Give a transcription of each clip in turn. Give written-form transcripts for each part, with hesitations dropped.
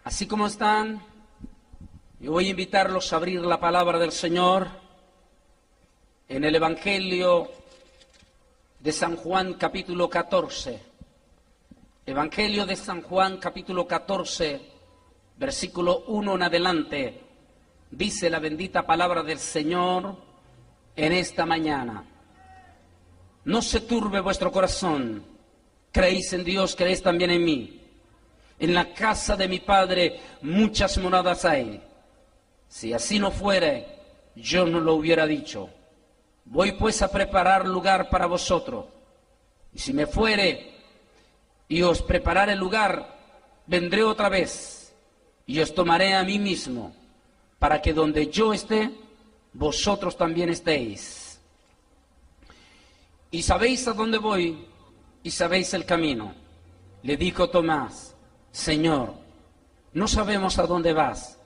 Así como están, yo voy a invitarlos a abrir la palabra del Señor en el Evangelio de San Juan capítulo 14. Evangelio de San Juan capítulo 14, versículo 1 en adelante, dice la bendita palabra del Señor en esta mañana. No se turbe vuestro corazón, creéis en Dios, creéis también en mí. En la casa de mi Padre muchas moradas hay. Si así no fuere, yo no lo hubiera dicho. Voy pues a preparar lugar para vosotros. Y si me fuere y os preparare lugar, vendré otra vez y os tomaré a mí mismo, para que donde yo esté, vosotros también estéis. Y sabéis a dónde voy y sabéis el camino. Le dijo Tomás: Señor, no sabemos a dónde vas.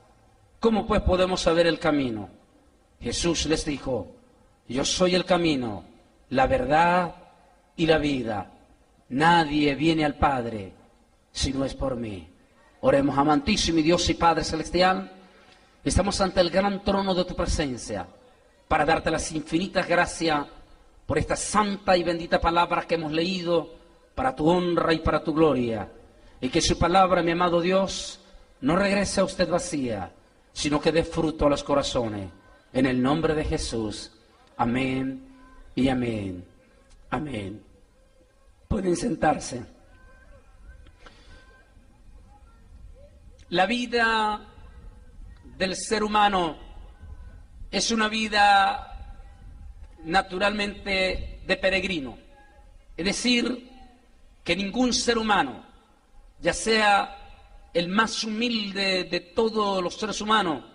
¿Cómo pues podemos saber el camino? Jesús les dijo: yo soy el camino, la verdad y la vida. Nadie viene al Padre si no es por mí. Oremos. Amantísimo Dios y Padre Celestial, estamos ante el gran trono de tu presencia para darte las infinitas gracias por esta santa y bendita palabra que hemos leído para tu honra y para tu gloria. Y que su palabra, mi amado Dios, no regrese a usted vacía, sino que dé fruto a los corazones. En el nombre de Jesús. Amén y amén. Amén. Pueden sentarse. La vida del ser humano es una vida naturalmente de peregrino. Es decir, que ningún ser humano, ya sea el más humilde de todos los seres humanos,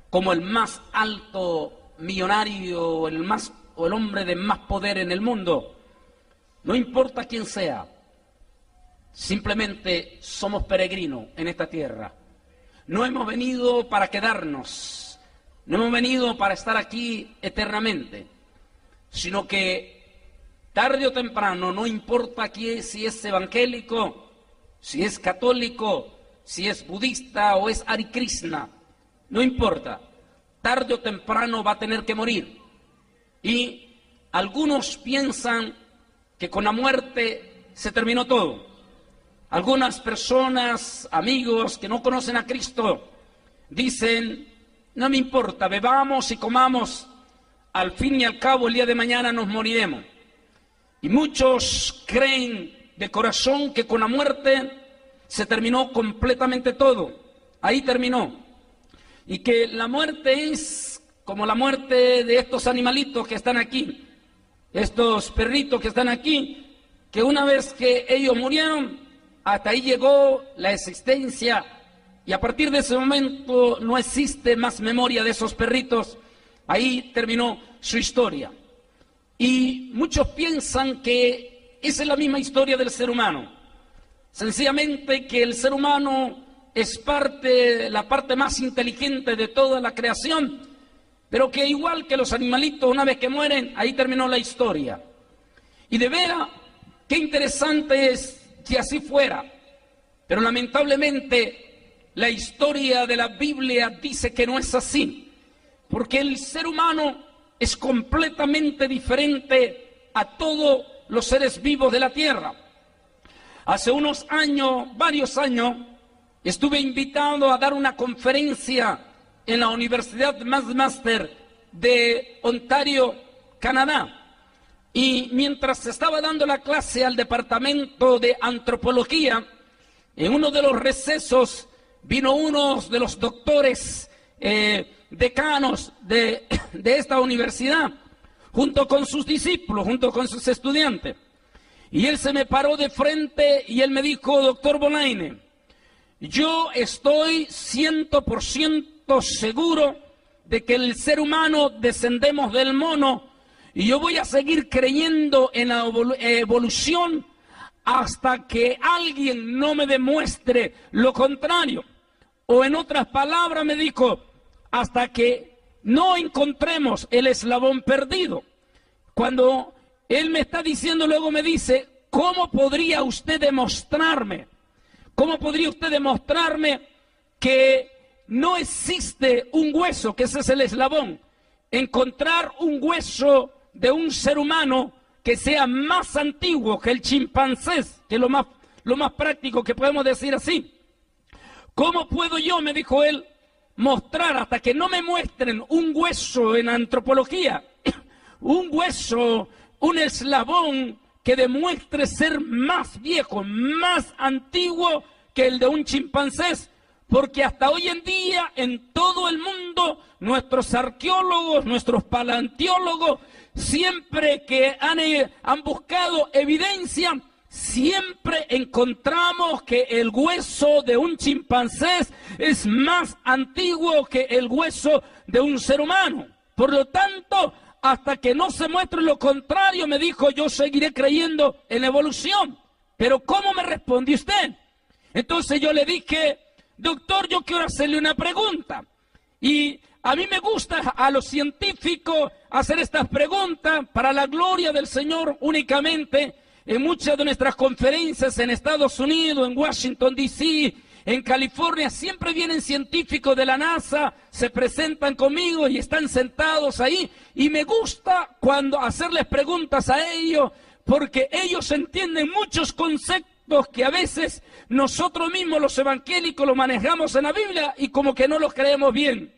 como el más alto millonario o el hombre de más poder en el mundo, no importa quién sea, simplemente somos peregrinos en esta tierra. No hemos venido para quedarnos, no hemos venido para estar aquí eternamente, sino que tarde o temprano, no importa si es evangélico, si es católico, si es budista o es Hare Krishna, no importa, tarde o temprano va a tener que morir. Y algunos piensan que con la muerte se terminó todo. Algunas personas, amigos que no conocen a Cristo, dicen: no me importa, bebamos y comamos, al fin y al cabo el día de mañana nos moriremos. Y muchos creen de corazón que con la muerte se terminó completamente todo, ahí terminó, y que la muerte es como la muerte de estos animalitos que están aquí, estos perritos que están aquí, que una vez que ellos murieron, hasta ahí llegó la existencia, y a partir de ese momento no existe más memoria de esos perritos, ahí terminó su historia. Y muchos piensan que esa es la misma historia del ser humano. Sencillamente que el ser humano es la parte más inteligente de toda la creación, pero que igual que los animalitos, una vez que mueren, ahí terminó la historia. Y de veras, qué interesante es que así fuera, pero lamentablemente la historia de la Biblia dice que no es así, porque el ser humano es completamente diferente a todos los seres vivos de la tierra. Hace unos años, varios años, estuve invitado a dar una conferencia en la Universidad McMaster de Ontario, Canadá. Y mientras estaba dando la clase al departamento de antropología, en uno de los recesos vino uno de los doctores decanos de esta universidad, junto con sus discípulos, junto con sus estudiantes. Y él se me paró de frente y él me dijo: doctor Bolaine, yo estoy 100% seguro de que el ser humano descendemos del mono, y yo voy a seguir creyendo en la evolución hasta que alguien no me demuestre lo contrario. O en otras palabras me dijo, hasta que no encontremos el eslabón perdido. Cuando él me está diciendo, luego me dice: ¿cómo podría usted demostrarme? ¿Cómo podría usted demostrarme que no existe un hueso, que ese es el eslabón. Encontrar un hueso de un ser humano que sea más antiguo que el chimpancé, que es lo más práctico que podemos decir así. ¿Cómo puedo yo, me dijo él, mostrar hasta que no me muestren un hueso en antropología, un hueso, un eslabón que demuestre ser más viejo, más antiguo que el de un chimpancé? Porque hasta hoy en día en todo el mundo nuestros arqueólogos, nuestros paleontólogos, siempre que han buscado evidencia, siempre encontramos que el hueso de un chimpancé es más antiguo que el hueso de un ser humano. Por lo tanto, hasta que no se muestre lo contrario, me dijo, yo seguiré creyendo en la evolución. Pero ¿cómo me respondió usted? Entonces yo le dije, doctor, yo quiero hacerle una pregunta. Y a mí me gusta a los científicos hacer estas preguntas para la gloria del Señor únicamente. En muchas de nuestras conferencias en Estados Unidos, en Washington, D.C., en California, siempre vienen científicos de la NASA, se presentan conmigo y están sentados ahí. Y me gusta cuando hacerles preguntas a ellos, porque ellos entienden muchos conceptos que a veces nosotros mismos los evangélicos los manejamos en la Biblia y como que no los creemos bien.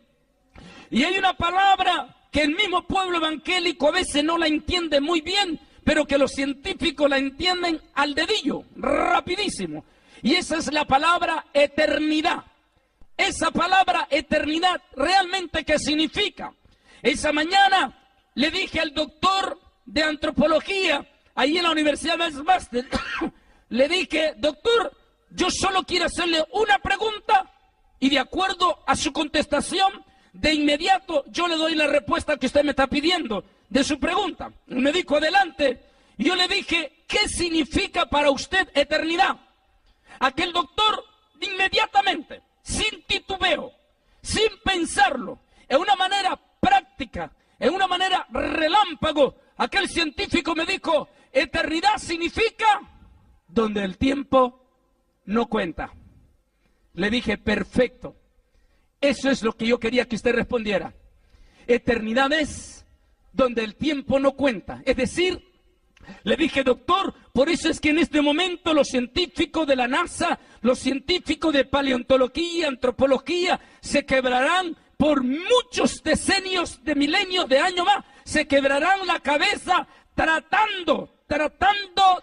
Y hay una palabra que el mismo pueblo evangélico a veces no la entiende muy bien, pero que los científicos la entienden al dedillo, rapidísimo. Y esa es la palabra eternidad. Esa palabra eternidad, ¿realmente qué significa? Esa mañana le dije al doctor de antropología, ahí en la Universidad de McMaster, le dije, doctor, yo solo quiero hacerle una pregunta y de acuerdo a su contestación, de inmediato yo le doy la respuesta que usted me está pidiendo de su pregunta. Me dijo, adelante. Y yo le dije, ¿qué significa para usted eternidad? Aquel doctor, inmediatamente, sin titubeo, sin pensarlo, en una manera práctica, en una manera relámpago, aquel científico me dijo, eternidad significa donde el tiempo no cuenta. Le dije, perfecto. Eso es lo que yo quería que usted respondiera. Eternidad es donde el tiempo no cuenta. Es decir, le dije, doctor, por eso es que en este momento los científicos de la NASA, los científicos de paleontología, antropología, se quebrarán por muchos decenios, de milenios, de años más, se quebrarán la cabeza tratando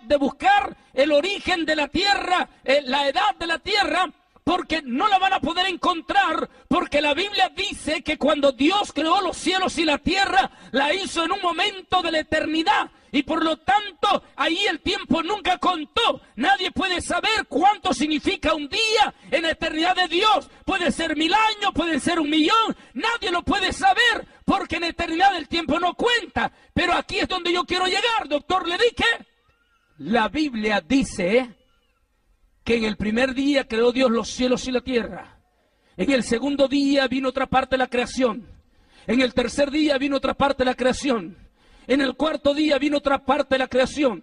de buscar el origen de la Tierra, la edad de la Tierra, porque no la van a poder encontrar, porque la Biblia dice que cuando Dios creó los cielos y la tierra, la hizo en un momento de la eternidad, y por lo tanto, ahí el tiempo nunca contó. Nadie puede saber cuánto significa un día en la eternidad de Dios. Puede ser 1000 años, puede ser 1.000.000, nadie lo puede saber, porque en la eternidad el tiempo no cuenta. Pero aquí es donde yo quiero llegar, doctor, le dije. La Biblia dice que en el primer día creó Dios los cielos y la tierra. En el segundo día vino otra parte de la creación. En el tercer día vino otra parte de la creación. En el cuarto día vino otra parte de la creación.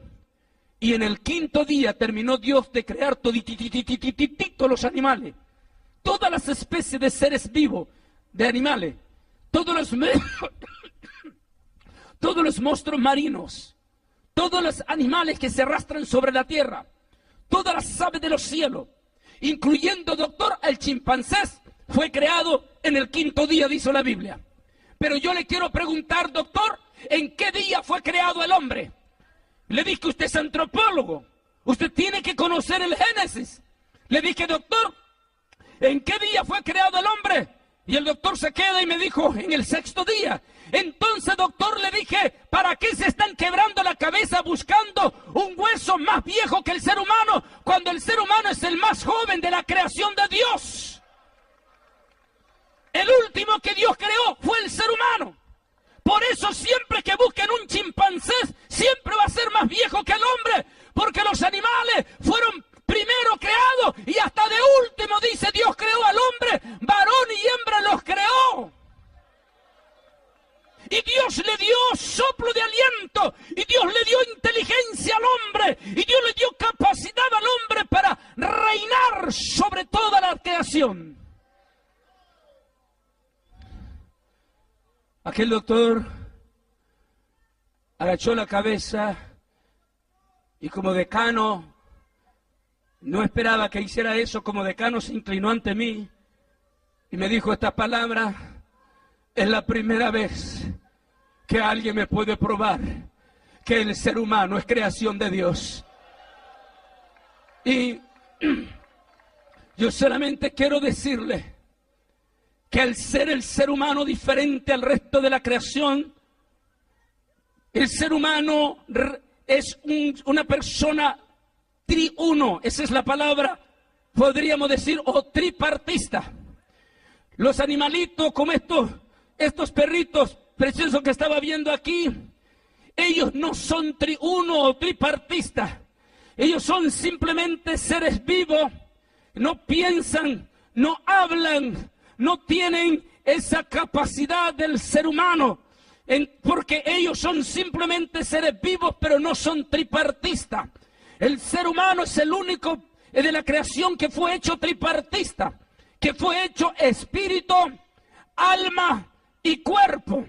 Y en el quinto día terminó Dios de crear todos los animales. Todas las especies de seres vivos, de animales. Todos los monstruos marinos. Todos los animales que se arrastran sobre la tierra. Todas las aves de los cielos, incluyendo, doctor, el chimpancé, fue creado en el quinto día, dice la Biblia. Pero yo le quiero preguntar, doctor, ¿en qué día fue creado el hombre? Le dije que usted es antropólogo, usted tiene que conocer el Génesis. Le dije, doctor, ¿en qué día fue creado el hombre? Y el doctor se queda y me dijo, en el sexto día. Entonces, doctor, le dije, ¿para qué se están quebrando la cabeza buscando un hueso más viejo que el ser humano, cuando el ser humano es el más joven de la creación de Dios? El último que Dios creó fue el ser humano. Por eso siempre que busquen un chimpancé, siempre va a ser más viejo que el hombre, porque los animales fueron primero creados y hasta de último, dice, Dios creó al hombre, varón y hembra los creó. Y Dios le dio soplo de aliento, y Dios le dio inteligencia al hombre, y Dios le dio capacidad al hombre para reinar sobre toda la creación. Aquel doctor agachó la cabeza y como decano, no esperaba que hiciera eso, como decano se inclinó ante mí y me dijo esta palabra: es la primera vez que alguien me puede probar que el ser humano es creación de Dios. Y yo solamente quiero decirle que al ser el ser humano diferente al resto de la creación, el ser humano es una persona triuno, esa es la palabra, podríamos decir, o tripartista. Los animalitos como estos perritos preciosos que estaba viendo aquí, ellos no son triuno o tripartista. Ellos son simplemente seres vivos, no piensan, no hablan, no tienen esa capacidad del ser humano, porque ellos son simplemente seres vivos, pero no son tripartistas. El ser humano es el único de la creación que fue hecho tripartista, que fue hecho espíritu, alma y cuerpo.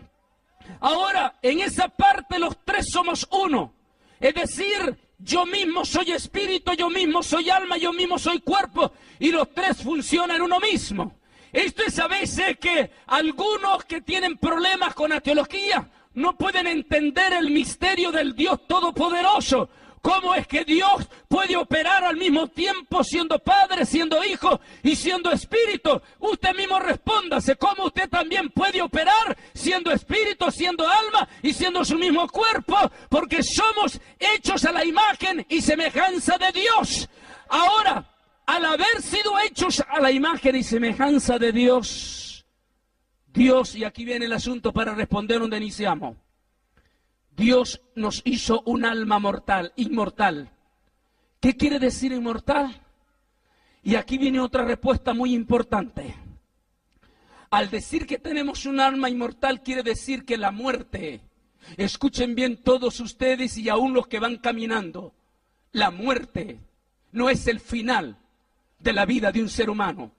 Ahora, en esa parte los tres somos uno, es decir, yo mismo soy espíritu, yo mismo soy alma, yo mismo soy cuerpo, y los tres funcionan en uno mismo. Esto es a veces que algunos que tienen problemas con la teología no pueden entender el misterio del Dios Todopoderoso. ¿Cómo es que Dios puede operar al mismo tiempo siendo Padre, siendo Hijo y siendo Espíritu? Usted mismo respóndase, ¿cómo usted también puede operar siendo Espíritu, siendo alma y siendo su mismo cuerpo? Porque somos hechos a la imagen y semejanza de Dios. Ahora, al haber sido hechos a la imagen y semejanza de Dios, y aquí viene el asunto para responder donde iniciamos, Dios nos hizo un alma mortal, inmortal. ¿Qué quiere decir inmortal? Y aquí viene otra respuesta muy importante. Al decir que tenemos un alma inmortal, quiere decir que la muerte, escuchen bien todos ustedes y aún los que van caminando, la muerte no es el final de la vida de un ser humano,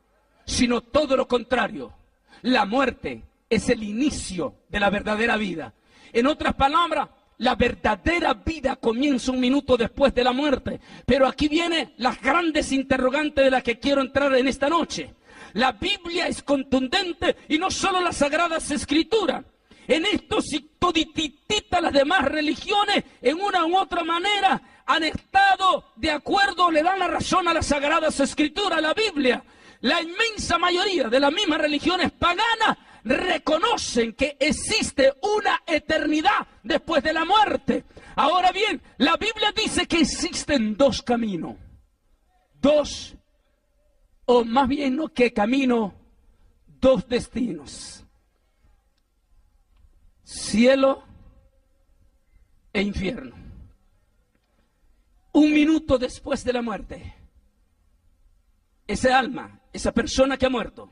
sino todo lo contrario. La muerte es el inicio de la verdadera vida. En otras palabras, la verdadera vida comienza un minuto después de la muerte. Pero aquí vienen las grandes interrogantes de las que quiero entrar en esta noche. La Biblia es contundente y no solo las Sagradas Escrituras. En esto, si todititita las demás religiones, en una u otra manera, han estado de acuerdo, le dan la razón a las Sagradas Escrituras, a la Biblia. La inmensa mayoría de las mismas religiones paganas reconocen que existe una eternidad después de la muerte. Ahora bien, la Biblia dice que existen dos caminos. Dos, o más bien no que camino, dos destinos. Cielo e infierno. Un minuto después de la muerte, ese alma, esa persona que ha muerto,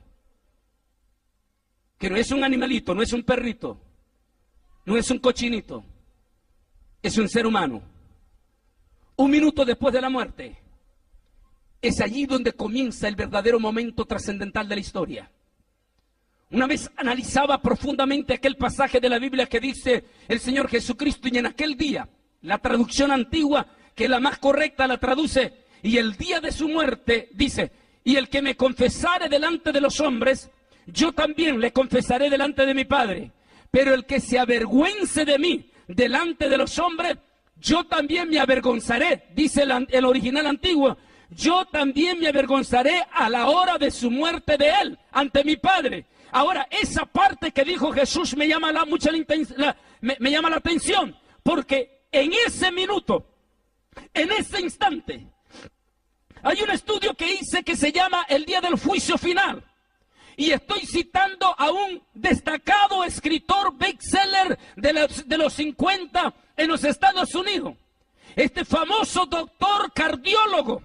que no es un animalito, no es un perrito, no es un cochinito, es un ser humano. Un minuto después de la muerte, es allí donde comienza el verdadero momento trascendental de la historia. Una vez analizaba profundamente aquel pasaje de la Biblia que dice el Señor Jesucristo, y en aquel día, la traducción antigua, que es la más correcta, la traduce, y el día de su muerte, dice, y el que me confesare delante de los hombres, yo también le confesaré delante de mi Padre. Pero el que se avergüence de mí delante de los hombres, yo también me avergonzaré, dice el original antiguo, yo también me avergonzaré a la hora de su muerte de él, ante mi Padre. Ahora, esa parte que dijo Jesús me llama me llama la atención, porque en ese minuto, en ese instante, hay un estudio que hice que se llama el día del juicio final. Y estoy citando a un destacado escritor bestseller de los 50 en los Estados Unidos. Este famoso doctor cardiólogo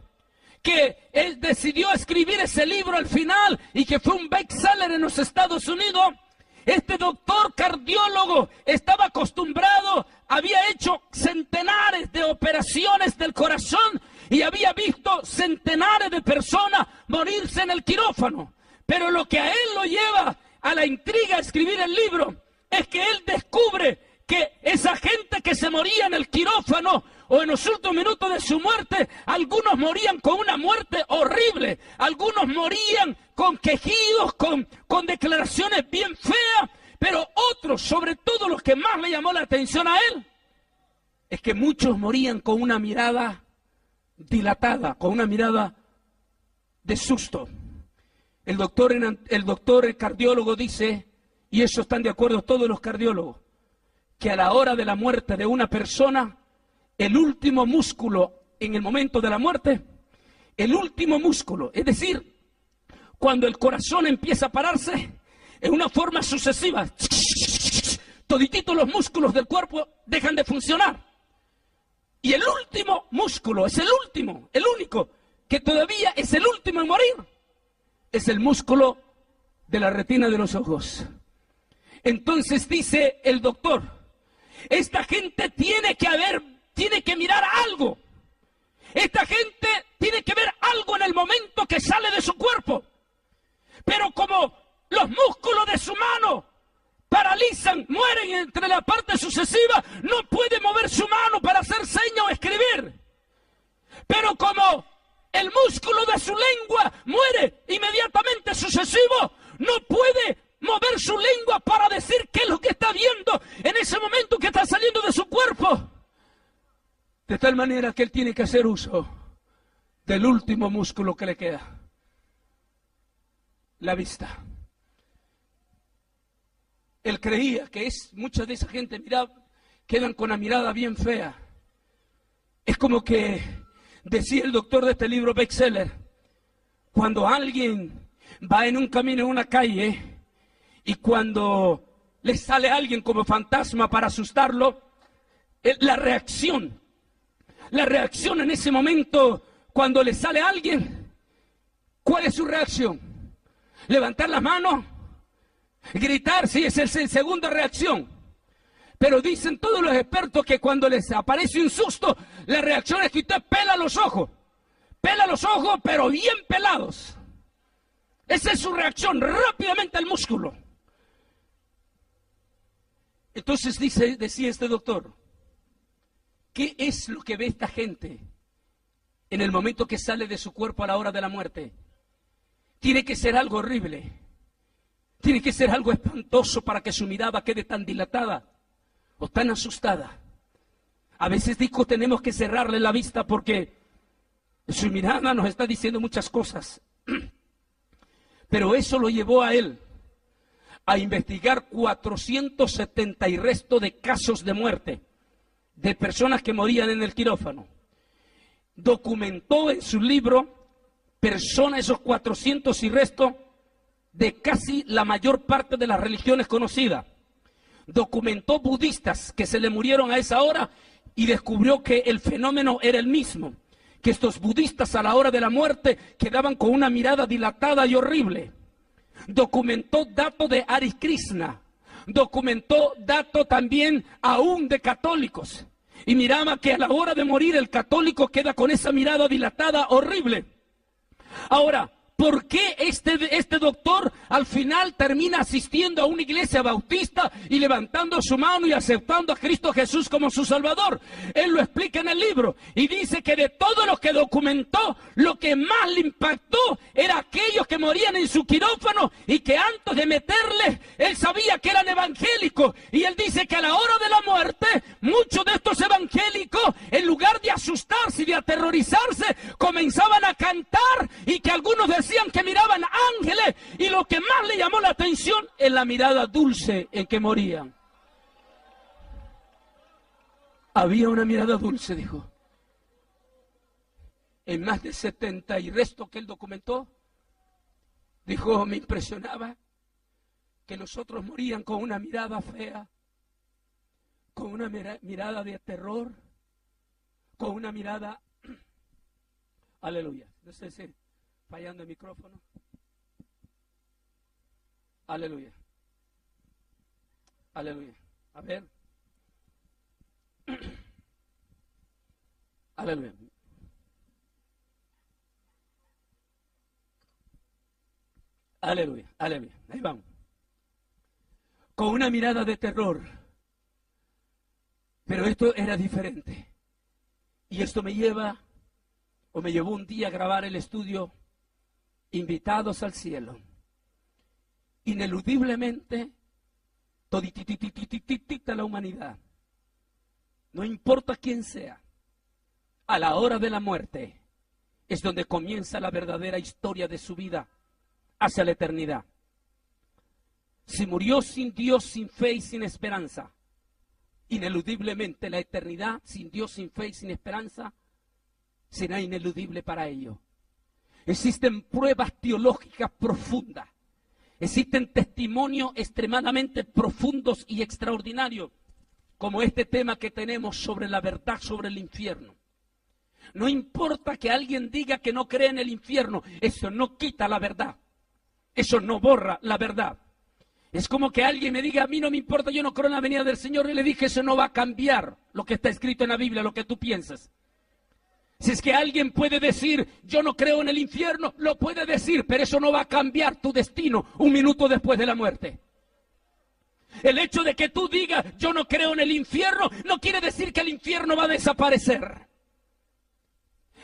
que él decidió escribir ese libro al final y que fue un bestseller en los Estados Unidos. Este doctor cardiólogo estaba acostumbrado, había hecho centenares de operaciones del corazón y había visto centenares de personas morirse en el quirófano. Pero lo que a él lo lleva a la intriga a escribir el libro es que él descubre que esa gente que se moría en el quirófano o en los últimos minutos de su muerte, algunos morían con una muerte horrible, algunos morían con quejidos, con declaraciones bien feas, pero otros, sobre todo los que más le llamó la atención a él, es que muchos morían con una mirada dilatada, con una mirada de susto. El cardiólogo dice, y eso están de acuerdo todos los cardiólogos, que a la hora de la muerte de una persona, el último músculo en el momento de la muerte, el último músculo, es decir, cuando el corazón empieza a pararse en una forma sucesiva, todititos los músculos del cuerpo dejan de funcionar. Y el último músculo, es el último, el único, que todavía es el último en morir, es el músculo de la retina de los ojos. Entonces dice el doctor, esta gente tiene que mirar algo. Esta gente tiene que ver algo en el momento que sale de su cuerpo. Pero como los músculos de su mano paralizan, mueren entre la parte sucesiva, no puede mover su mano para hacer señas o escribir. Pero como el músculo de su lengua muere inmediatamente sucesivo, no puede mover su lengua para decir qué es lo que está viendo en ese momento que está saliendo de su cuerpo. De tal manera que él tiene que hacer uso del último músculo que le queda, la vista. Él creía que mucha de esa gente quedan con la mirada bien fea. Es como que decía el doctor de este libro bestseller, cuando alguien va en un camino, en una calle, y cuando le sale alguien como fantasma para asustarlo, la reacción en ese momento, cuando le sale alguien, ¿cuál es su reacción? ¿Levantar las manos? ¿Gritar? Sí, esa es la segunda reacción. Pero dicen todos los expertos que cuando les aparece un susto, la reacción es que usted pela los ojos, pero bien pelados. Esa es su reacción, rápidamente al músculo. Entonces decía este doctor, ¿qué es lo que ve esta gente en el momento que sale de su cuerpo a la hora de la muerte? Tiene que ser algo horrible, tiene que ser algo espantoso para que su mirada quede tan dilatada o tan asustada. A veces digo, tenemos que cerrarle la vista porque su mirada nos está diciendo muchas cosas. Pero eso lo llevó a él a investigar 470 y resto de casos de muerte, de personas que morían en el quirófano. Documentó en su libro esos 400 y resto de casi la mayor parte de las religiones conocidas. Documentó budistas que se le murieron a esa hora y descubrió que el fenómeno era el mismo, que estos budistas a la hora de la muerte quedaban con una mirada dilatada y horrible. Documentó datos de Hare Krishna, documentó datos también aún de católicos, y miraba que a la hora de morir el católico queda con esa mirada dilatada horrible. Ahora, ¿por qué este doctor al final termina asistiendo a una iglesia bautista y levantando su mano y aceptando a Cristo Jesús como su Salvador? Él lo explica en el libro y dice que de todo lo que documentó, lo que más le impactó era aquellos que morían en su quirófano y que antes de meterles, él sabía que eran evangélicos. Y él dice que a la hora de la muerte, muchos de estos evangélicos, en lugar de asustarse y de aterrorizarse, comenzaban a cantar, y que algunos decían que miraban ángeles, y lo que más le llamó la atención es la mirada dulce en que morían. Había una mirada dulce, dijo. En más de 70 y resto que él documentó, dijo, me impresionaba que los otros morían con una mirada fea, con una mirada de terror, con una mirada, aleluya, no sé si fallando el micrófono. Aleluya. Aleluya. A ver. Aleluya. Aleluya. Aleluya. Ahí vamos. con una mirada de terror. Pero esto era diferente. Y esto me llevó un día a grabar el estudio Invitados al Cielo. Ineludiblemente, toditititititita la humanidad, no importa quién sea, a la hora de la muerte es donde comienza la verdadera historia de su vida hacia la eternidad. Si murió sin Dios, sin fe y sin esperanza, ineludiblemente la eternidad sin Dios, sin fe y sin esperanza será ineludible para ellos. Existen pruebas teológicas profundas, existen testimonios extremadamente profundos y extraordinarios, como este tema que tenemos sobre la verdad sobre el infierno. No importa que alguien diga que no cree en el infierno, eso no quita la verdad, eso no borra la verdad. Es como que alguien me diga, a mí no me importa, yo no creo en la venida del Señor, y le dije, eso no va a cambiar lo que está escrito en la Biblia, lo que tú piensas. Si es que alguien puede decir, yo no creo en el infierno, lo puede decir, pero eso no va a cambiar tu destino un minuto después de la muerte. El hecho de que tú digas, yo no creo en el infierno, no quiere decir que el infierno va a desaparecer.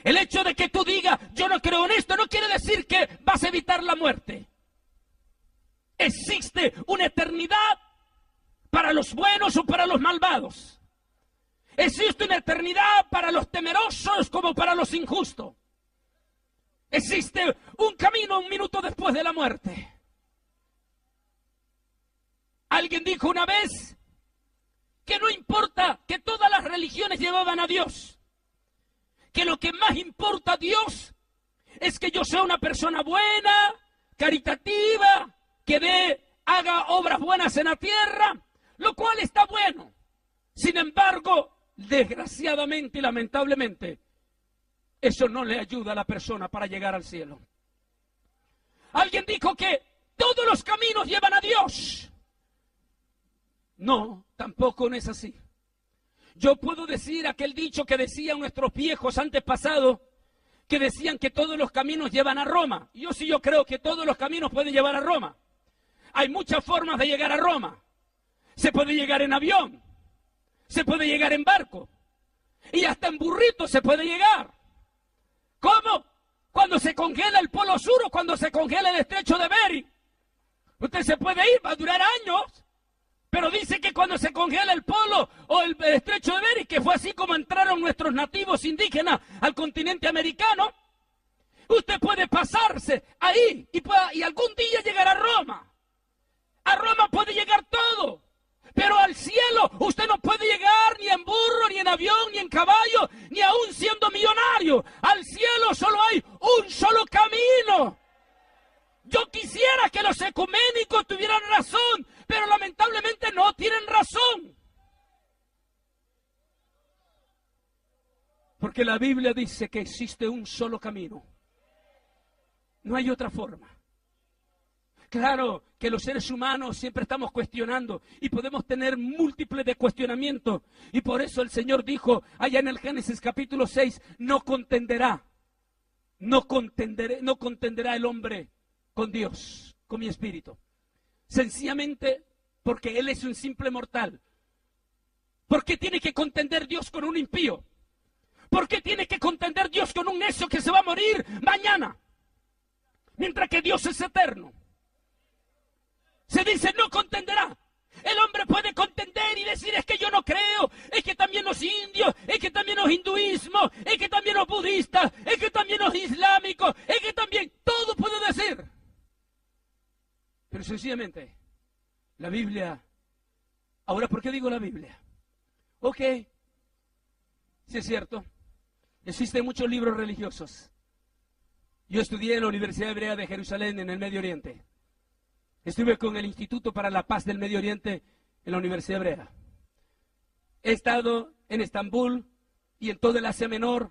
El hecho de que tú digas, yo no creo en esto, no quiere decir que vas a evitar la muerte. Existe una eternidad para los buenos o para los malvados. Existe una eternidad para los temerosos como para los injustos. Existe un camino un minuto después de la muerte. Alguien dijo una vez que no importa que todas las religiones llevaban a Dios, que lo que más importa a Dios es que yo sea una persona buena, caritativa, que haga obras buenas en la tierra, lo cual está bueno. Sin embargo, desgraciadamente y lamentablemente, eso no le ayuda a la persona para llegar al cielo. Alguien dijo que todos los caminos llevan a Dios. No, tampoco no es así. Yo puedo decir aquel dicho que decían nuestros viejos antepasados, que decían que todos los caminos llevan a Roma. Yo creo que todos los caminos pueden llevar a Roma. Hay muchas formas de llegar a Roma. Se puede llegar en avión, se puede llegar en barco, y hasta en burrito se puede llegar. ¿Cómo? Cuando se congela el Polo Sur o cuando se congela el Estrecho de Bering. Usted se puede ir, va a durar años, pero dice que cuando se congela el Polo o el Estrecho de Bering, que fue así como entraron nuestros nativos indígenas al continente americano, usted puede pasarse ahí y algún día llegar a Roma. A Roma puede llegar todo, pero al cielo usted no puede llegar ni en burro, ni en avión, ni en caballo, ni aún siendo millonario. Al cielo solo hay un solo camino. Yo quisiera que los ecuménicos tuvieran razón, pero lamentablemente no tienen razón. Porque la Biblia dice que existe un solo camino. No hay otra forma. Claro que los seres humanos siempre estamos cuestionando y podemos tener múltiples de cuestionamientos. Y por eso el Señor dijo allá en el Génesis capítulo 6, no contenderá el hombre con Dios, con mi espíritu. Sencillamente porque Él es un simple mortal. ¿Por qué tiene que contender Dios con un impío? ¿Por qué tiene que contender Dios con un necio que se va a morir mañana? Mientras que Dios es eterno. Se dice, no contenderá. El hombre puede contender y decir, es que yo no creo, es que también los indios, es que también los hinduismos, es que también los budistas, es que también los islámicos, es que también, todo puede decir. Pero sencillamente, la Biblia, ahora, ¿por qué digo la Biblia? Ok, sí es cierto, existen muchos libros religiosos. Yo estudié en la Universidad Hebrea de Jerusalén, en el Medio Oriente. Estuve con el Instituto para la Paz del Medio Oriente en la Universidad Hebrea. He estado en Estambul y en todo el Asia Menor,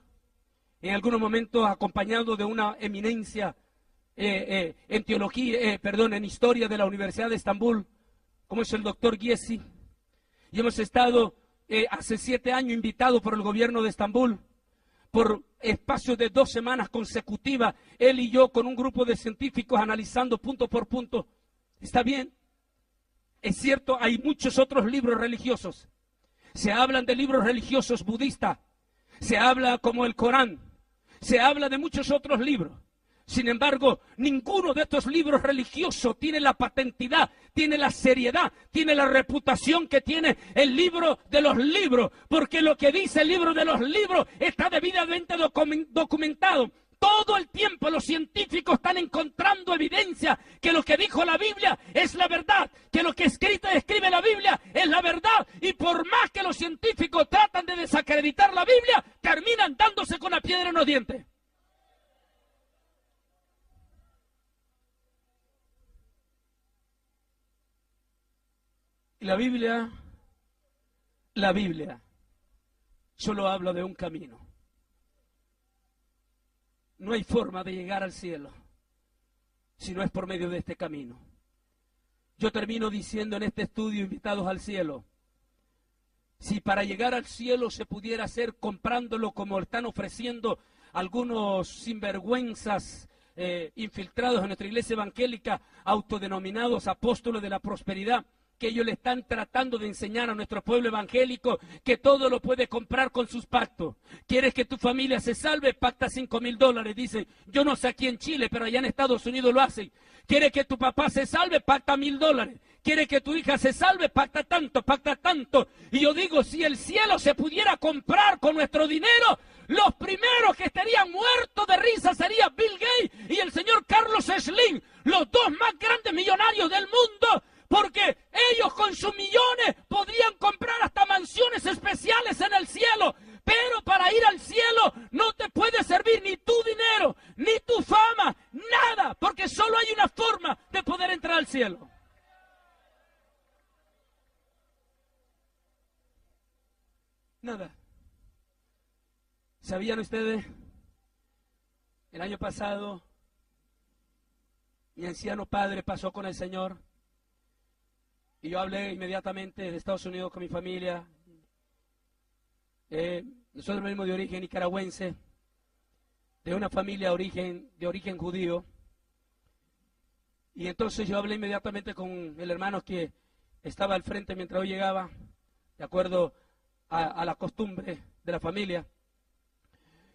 en algunos momentos acompañado de una eminencia en teología, en historia de la Universidad de Estambul, como es el doctor Gyesi. Y hemos estado hace 7 años invitados por el gobierno de Estambul, por espacios de 2 semanas consecutivas, él y yo con un grupo de científicos analizando punto por punto. ¿Está bien? Es cierto, hay muchos otros libros religiosos. Se hablan de libros religiosos budistas. Se habla como el Corán. Se habla de muchos otros libros. Sin embargo, ninguno de estos libros religiosos tiene la patentidad, tiene la seriedad, tiene la reputación que tiene el libro de los libros. Porque lo que dice el libro de los libros está debidamente documentado. Todo el tiempo los científicos están encontrando evidencia que lo que dijo la Biblia es la verdad, que lo que escribe la Biblia es la verdad, y por más que los científicos tratan de desacreditar la Biblia, terminan dándose con la piedra en los dientes. Y la Biblia solo habla de un camino. No hay forma de llegar al cielo si no es por medio de este camino. Yo termino diciendo en este estudio, Invitados al Cielo, si para llegar al cielo se pudiera hacer comprándolo como están ofreciendo algunos sinvergüenzas infiltrados en nuestra iglesia evangélica, autodenominados apóstoles de la prosperidad, que ellos le están tratando de enseñar a nuestro pueblo evangélico que todo lo puede comprar con sus pactos. ¿Quieres que tu familia se salve? Pacta $5,000. Dicen, yo no sé aquí en Chile, pero allá en Estados Unidos lo hacen. ¿Quieres que tu papá se salve? Pacta $1,000. ¿Quieres que tu hija se salve? Pacta tanto, pacta tanto. Y yo digo, si el cielo se pudiera comprar con nuestro dinero, los primeros que estarían muertos de risa serían Bill Gates y el señor Carlos Slim, los dos más grandes millonarios del mundo. Porque ellos con sus millones podrían comprar hasta mansiones especiales en el cielo. Pero para ir al cielo no te puede servir ni tu dinero, ni tu fama, nada. Porque solo hay una forma de poder entrar al cielo. Nada. ¿Sabían ustedes? El año pasado, mi anciano padre pasó con el Señor. Y yo hablé inmediatamente de Estados Unidos con mi familia. Nosotros venimos de origen nicaragüense, de una familia de origen judío. Y entonces yo hablé inmediatamente con el hermano que estaba al frente mientras yo llegaba, de acuerdo a la costumbre de la familia.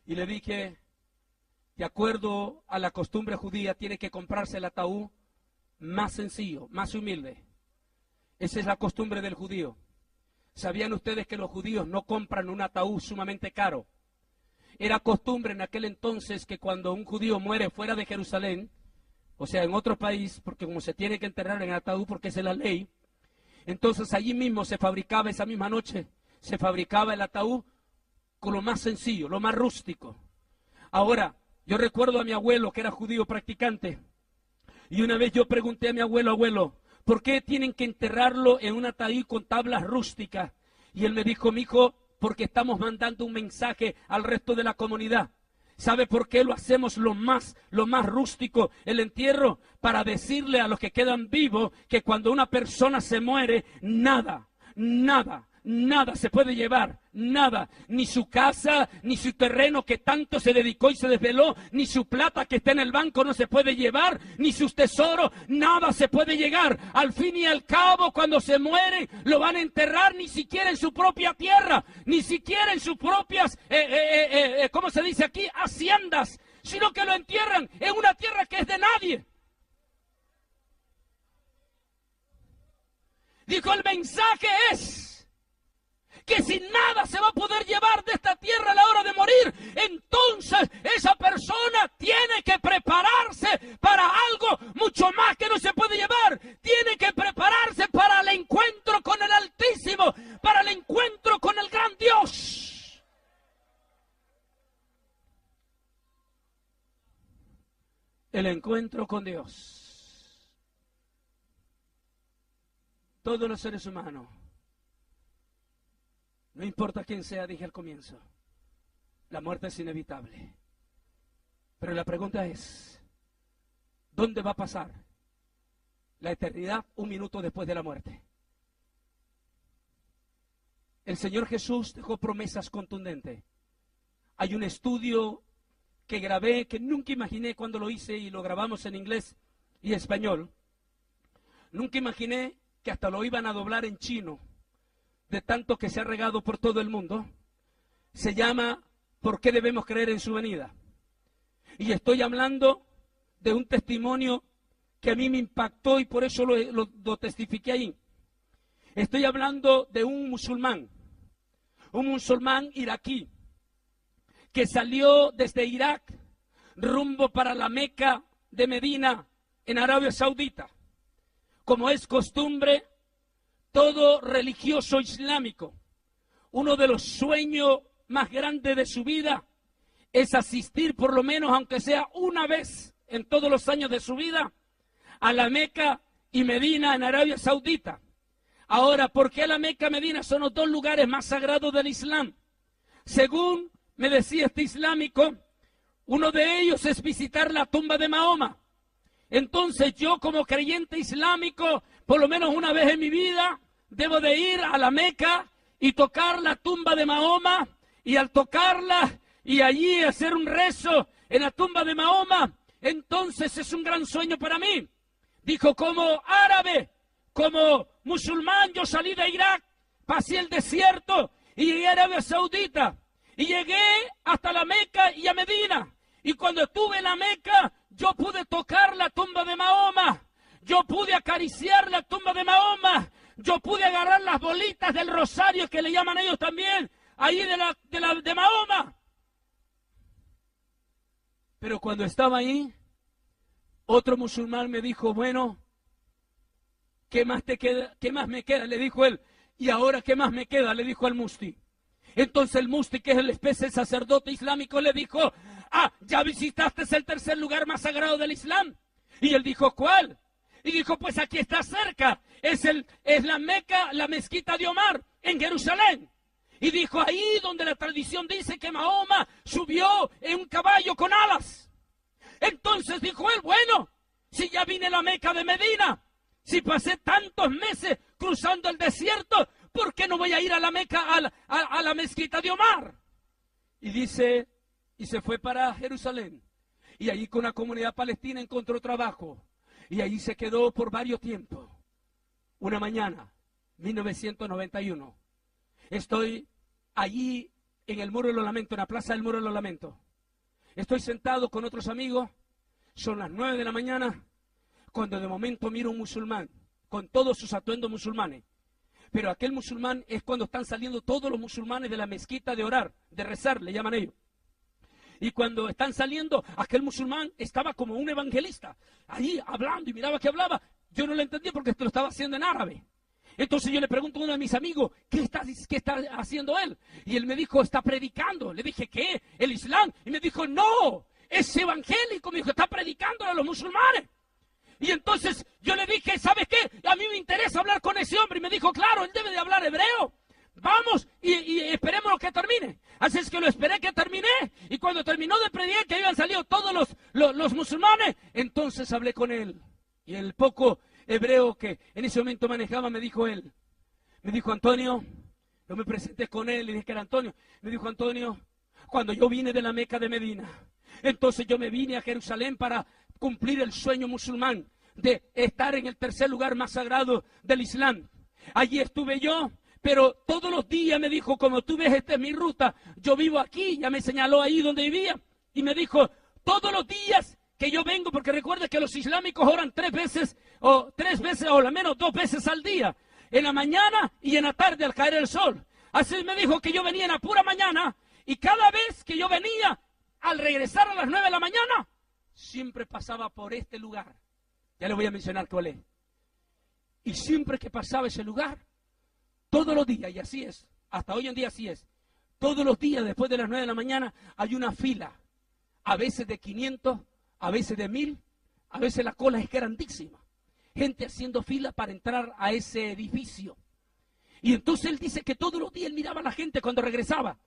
Y le dije, de acuerdo a la costumbre judía, tiene que comprarse el ataúd más sencillo, más humilde. Esa es la costumbre del judío. ¿Sabían ustedes que los judíos no compran un ataúd sumamente caro? Era costumbre en aquel entonces que cuando un judío muere fuera de Jerusalén, o sea, en otro país, porque como se tiene que enterrar en el ataúd porque esa es la ley, entonces allí mismo se fabricaba esa misma noche, se fabricaba el ataúd con lo más sencillo, lo más rústico. Ahora, yo recuerdo a mi abuelo que era judío practicante, y una vez yo pregunté a mi abuelo, ¿por qué tienen que enterrarlo en un ataúd con tablas rústicas? Y él me dijo, mijo, porque estamos mandando un mensaje al resto de la comunidad. ¿Sabe por qué lo hacemos lo más rústico, el entierro? Para decirle a los que quedan vivos que cuando una persona se muere, nada se puede llevar, nada, ni su casa, ni su terreno que tanto se dedicó y se desveló, ni su plata que está en el banco no se puede llevar, ni sus tesoros, nada se puede llegar. Al fin y al cabo, cuando se mueren, lo van a enterrar ni siquiera en su propia tierra, ni siquiera en sus propias, ¿cómo se dice aquí? Haciendas, sino que lo entierran en una tierra que es de nadie. Dijo, el mensaje es que si nada se va a poder llevar de esta tierra a la hora de morir, entonces esa persona tiene que prepararse para algo mucho más que no se puede llevar. Tiene que prepararse para el encuentro con el Altísimo, para el encuentro con el gran Dios. El encuentro con Dios. Todos los seres humanos, no importa quién sea, dije al comienzo, la muerte es inevitable. Pero la pregunta es, ¿dónde va a pasar la eternidad un minuto después de la muerte? El Señor Jesús dejó promesas contundentes. Hay un estudio que grabé, que nunca imaginé cuando lo hice y lo grabamos en inglés y español. Nunca imaginé que hasta lo iban a doblar en chino, de tanto que se ha regado por todo el mundo. Se llama ¿Por qué debemos creer en su venida? Y estoy hablando de un testimonio que a mí me impactó y por eso lo testifiqué ahí. Estoy hablando de un musulmán iraquí, que salió desde Irak rumbo para la Meca de Medina en Arabia Saudita. Como es costumbre, todo religioso islámico, uno de los sueños más grandes de su vida es asistir por lo menos, aunque sea una vez en todos los años de su vida, a la Meca y Medina en Arabia Saudita. Ahora, ¿por qué la Meca y Medina son los dos lugares más sagrados del Islam? Según me decía este islámico, uno de ellos es visitar la tumba de Mahoma. Entonces yo, como creyente islámico, por lo menos una vez en mi vida, debo de ir a la Meca y tocar la tumba de Mahoma, y al tocarla y allí hacer un rezo en la tumba de Mahoma, entonces es un gran sueño para mí. Dijo, como árabe, como musulmán, yo salí de Irak, pasé el desierto y llegué a Arabia Saudita. Y llegué hasta la Meca y a Medina. Y cuando estuve en la Meca, yo pude tocar la tumba de Mahoma. Yo pude acariciar la tumba de Mahoma. Yo pude agarrar las bolitas del rosario, que le llaman ellos también, ahí de Mahoma. Pero cuando estaba ahí, otro musulmán me dijo, bueno, ¿qué más te queda? ¿Qué más me queda? Le dijo él. Y ahora, ¿qué más me queda? Le dijo al mufti. Entonces el mufti, que es el especie de sacerdote islámico, le dijo, ¿ya visitaste el tercer lugar más sagrado del Islam? Y él dijo, ¿cuál? Y dijo, pues aquí está cerca, es la Meca, la mezquita de Omar, en Jerusalén. Y dijo, ahí donde la tradición dice que Mahoma subió en un caballo con alas. Entonces dijo él, bueno, si ya vine a la Meca de Medina, si pasé tantos meses cruzando el desierto, ¿por qué no voy a ir a la Meca, a la mezquita de Omar? Y dice, y se fue para Jerusalén. Y allí con la comunidad palestina encontró trabajo. Y allí se quedó por varios tiempos. Una mañana, 1991, estoy allí en el Muro de los Lamentos, en la Plaza del Muro de los Lamentos. Estoy sentado con otros amigos, son las 9 de la mañana, cuando de momento miro un musulmán, con todos sus atuendos musulmanes. Pero aquel musulmán es cuando están saliendo todos los musulmanes de la mezquita de orar, de rezar, le llaman ellos. Y cuando están saliendo, aquel musulmán estaba como un evangelista, ahí hablando y miraba que hablaba. Yo no lo entendía porque lo estaba haciendo en árabe. Entonces yo le pregunto a uno de mis amigos, ¿qué está haciendo él? Y él me dijo, está predicando. Le dije, ¿qué? ¿El Islam? Y me dijo, no, es evangélico. Me dijo, está predicando a los musulmanes. Y entonces yo le dije, ¿sabes qué? A mí me interesa hablar con ese hombre. Y me dijo, claro, él debe de hablar hebreo. Vamos y esperemos que termine. Así es que lo esperé que terminé. Y cuando terminó de predicar, que habían salido todos los musulmanes, entonces hablé con él. Y el poco hebreo que en ese momento manejaba, me dijo él. Me dijo, Antonio, yo me presenté con él y dije que era Antonio. Me dijo, Antonio, cuando yo vine de la Meca de Medina, entonces yo me vine a Jerusalén para cumplir el sueño musulmán de estar en el tercer lugar más sagrado del Islam. Allí estuve yo, pero todos los días me dijo, como tú ves, esta es mi ruta, yo vivo aquí, ya me señaló ahí donde vivía, y me dijo, todos los días que yo vengo, porque recuerda que los islámicos oran 3 veces, o al menos 2 veces al día, en la mañana y en la tarde al caer el sol. Así me dijo que yo venía en la pura mañana, y cada vez que yo venía, al regresar a las 9 de la mañana, siempre pasaba por este lugar. Ya le voy a mencionar cuál es. Y siempre que pasaba ese lugar, todos los días, y así es, hasta hoy en día así es, todos los días después de las 9 de la mañana hay una fila, a veces de 500, a veces de 1000, a veces la cola es grandísima. Gente haciendo fila para entrar a ese edificio. Y entonces él dice que todos los días él miraba a la gente cuando regresaba.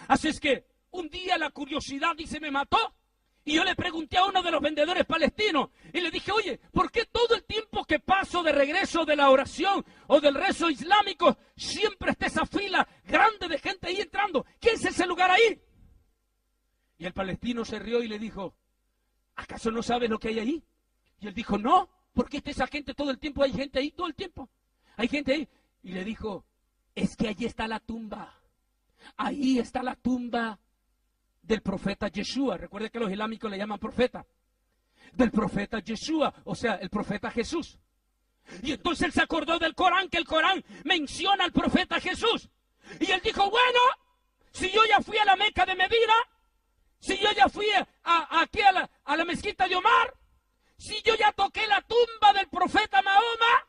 Así es que un día la curiosidad, dice, me mató. Y yo le pregunté a uno de los vendedores palestinos y le dije, oye, ¿por qué todo el tiempo que paso de regreso de la oración o del rezo islámico siempre está esa fila grande de gente ahí entrando? ¿Qué es ese lugar ahí? Y el palestino se rió y le dijo, ¿acaso no sabes lo que hay ahí? Y él dijo, no, porque está esa gente todo el tiempo, hay gente ahí todo el tiempo. Hay gente ahí. Y le dijo, es que allí está la tumba. Ahí está la tumba del profeta Yeshua. Recuerde que los islámicos le llaman profeta. Del profeta Yeshua, o sea, el profeta Jesús. Y entonces él se acordó del Corán, que el Corán menciona al profeta Jesús. Y él dijo, bueno, si yo ya fui a la Meca de Medina, si yo ya fui aquí a la mezquita de Omar, si yo ya toqué la tumba del profeta Mahoma,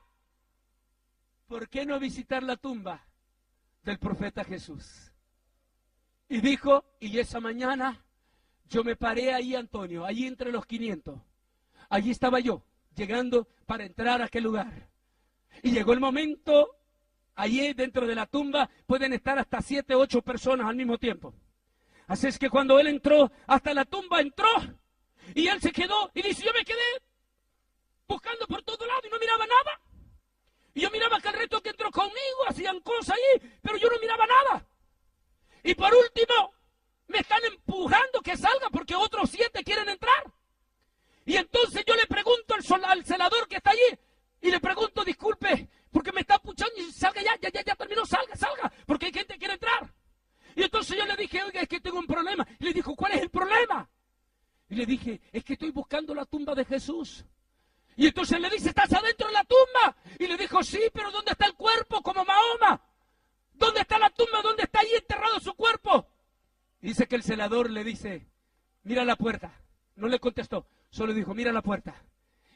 ¿por qué no visitar la tumba del profeta Jesús? Y dijo, y esa mañana yo me paré ahí, Antonio, allí entre los 500. Allí estaba yo, llegando para entrar a aquel lugar. Y llegó el momento, allí dentro de la tumba pueden estar hasta 7, 8 personas al mismo tiempo. Así es que cuando él entró, hasta la tumba entró, y él se quedó, y dice, yo me quedé buscando por todo lado y no miraba nada. Y yo miraba que el resto que entró conmigo hacían cosas ahí, pero yo no miraba nada. Y por último, me están empujando que salga porque otros 7 quieren entrar. Y entonces yo le pregunto al celador que está allí, y le pregunto, disculpe, porque me está empuchando, y salga ya terminó, salga, porque hay gente que quiere entrar. Y entonces yo le dije, oiga, es que tengo un problema. Y le dijo, ¿cuál es el problema? Y le dije, es que estoy buscando la tumba de Jesús. Y entonces le dice, ¿estás adentro de la tumba? Y le dijo, sí, pero ¿dónde está el cuerpo? Como Mahoma. ¿Dónde está la tumba? ¿Dónde está ahí enterrado su cuerpo? Y dice que el celador le dice, mira la puerta. No le contestó, solo dijo, mira la puerta.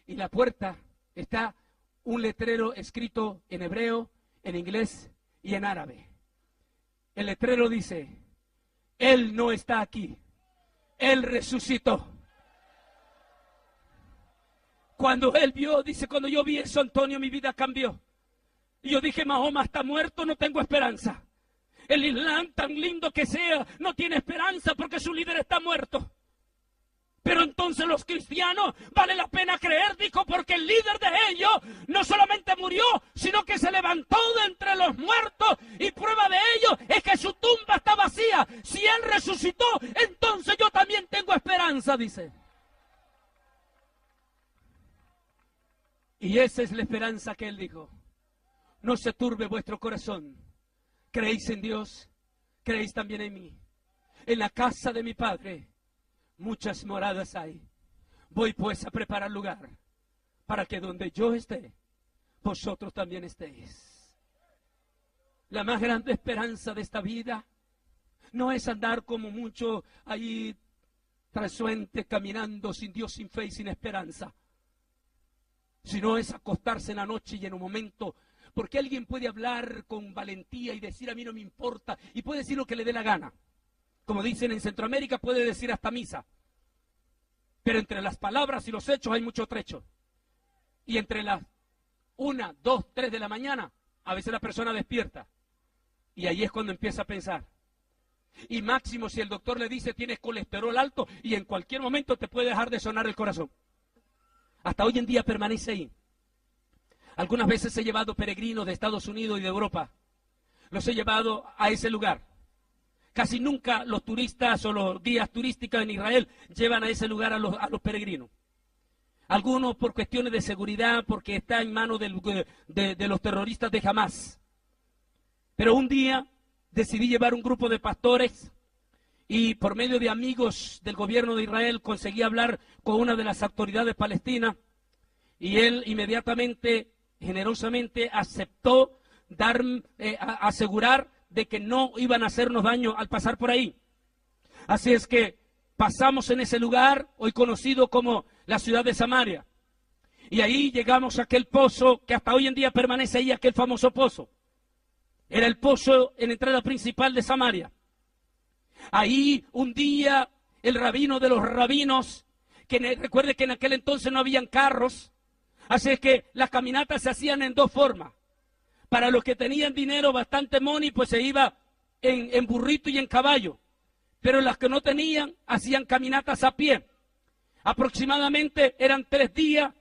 Y la puerta está un letrero escrito en hebreo, en inglés y en árabe. El letrero dice, Él no está aquí, Él resucitó. Cuando él vio, dice, cuando yo vi eso, Antonio, mi vida cambió. Y yo dije, Mahoma está muerto, no tengo esperanza. El Islam, tan lindo que sea, no tiene esperanza porque su líder está muerto. Pero entonces los cristianos, vale la pena creer, dijo, porque el líder de ellos no solamente murió, sino que se levantó de entre los muertos, y prueba de ello es que su tumba está vacía. Si él resucitó, entonces yo también tengo esperanza, dice. Y esa es la esperanza que él dijo. No se turbe vuestro corazón. Creéis en Dios, creéis también en mí. En la casa de mi Padre muchas moradas hay. Voy pues a preparar lugar para que donde yo esté, vosotros también estéis. La más grande esperanza de esta vida no es andar como mucho ahí trasuente, caminando sin Dios, sin fe y sin esperanza, sino es acostarse en la noche y en un momento, porque alguien puede hablar con valentía y decir a mí no me importa, y puede decir lo que le dé la gana. Como dicen en Centroamérica, puede decir hasta misa. Pero entre las palabras y los hechos hay mucho trecho. Y entre las 1, 2, 3 de la mañana, a veces la persona despierta. Y ahí es cuando empieza a pensar. Y máximo si el doctor le dice tienes colesterol alto, y en cualquier momento te puede dejar de sonar el corazón. Hasta hoy en día permanece ahí. Algunas veces he llevado peregrinos de Estados Unidos y de Europa. Los he llevado a ese lugar. Casi nunca los turistas o los guías turísticos en Israel llevan a ese lugar a los peregrinos. Algunos por cuestiones de seguridad, porque está en manos de los terroristas de Hamas. Pero un día decidí llevar un grupo de pastores y por medio de amigos del gobierno de Israel conseguí hablar con una de las autoridades palestinas, y él inmediatamente, generosamente aceptó asegurar de que no iban a hacernos daño al pasar por ahí. Así es que pasamos en ese lugar, hoy conocido como la ciudad de Samaria, y ahí llegamos a aquel pozo que hasta hoy en día permanece ahí, aquel famoso pozo. Era el pozo en la entrada principal de Samaria. Ahí un día el rabino de los rabinos, recuerde que en aquel entonces no habían carros, así es que las caminatas se hacían en 2 formas. Para los que tenían dinero, bastante money, pues se iba en burrito y en caballo. Pero las que no tenían, hacían caminatas a pie. Aproximadamente eran 3 días,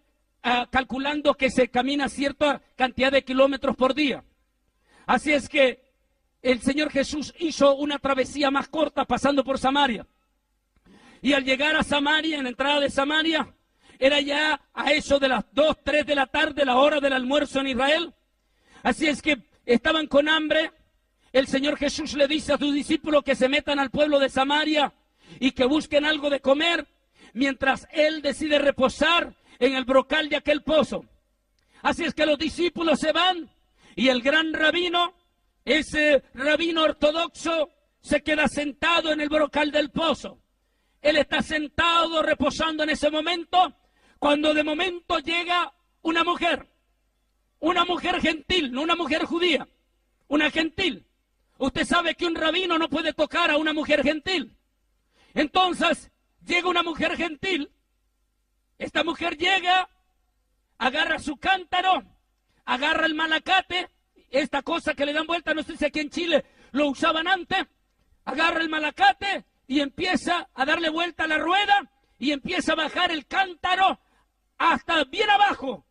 calculando que se camina cierta cantidad de kilómetros por día. Así es que el Señor Jesús hizo una travesía más corta pasando por Samaria. Y al llegar a Samaria, en la entrada de Samaria, era ya a eso de las 2, 3 de la tarde, la hora del almuerzo en Israel. Así es que estaban con hambre. El Señor Jesús le dice a sus discípulos que se metan al pueblo de Samaria y que busquen algo de comer, mientras Él decide reposar en el brocal de aquel pozo. Así es que los discípulos se van y el gran rabino, ese rabino ortodoxo, se queda sentado en el brocal del pozo. Él está sentado reposando en ese momento, cuando de momento llega una mujer gentil, no una mujer judía, una gentil. Usted sabe que un rabino no puede tocar a una mujer gentil. Entonces, llega una mujer gentil. Esta mujer llega, agarra su cántaro, agarra el malacate, esta cosa que le dan vuelta, no sé si aquí en Chile lo usaban antes, agarra el malacate y empieza a darle vuelta a la rueda y empieza a bajar el cántaro hasta bien abajo,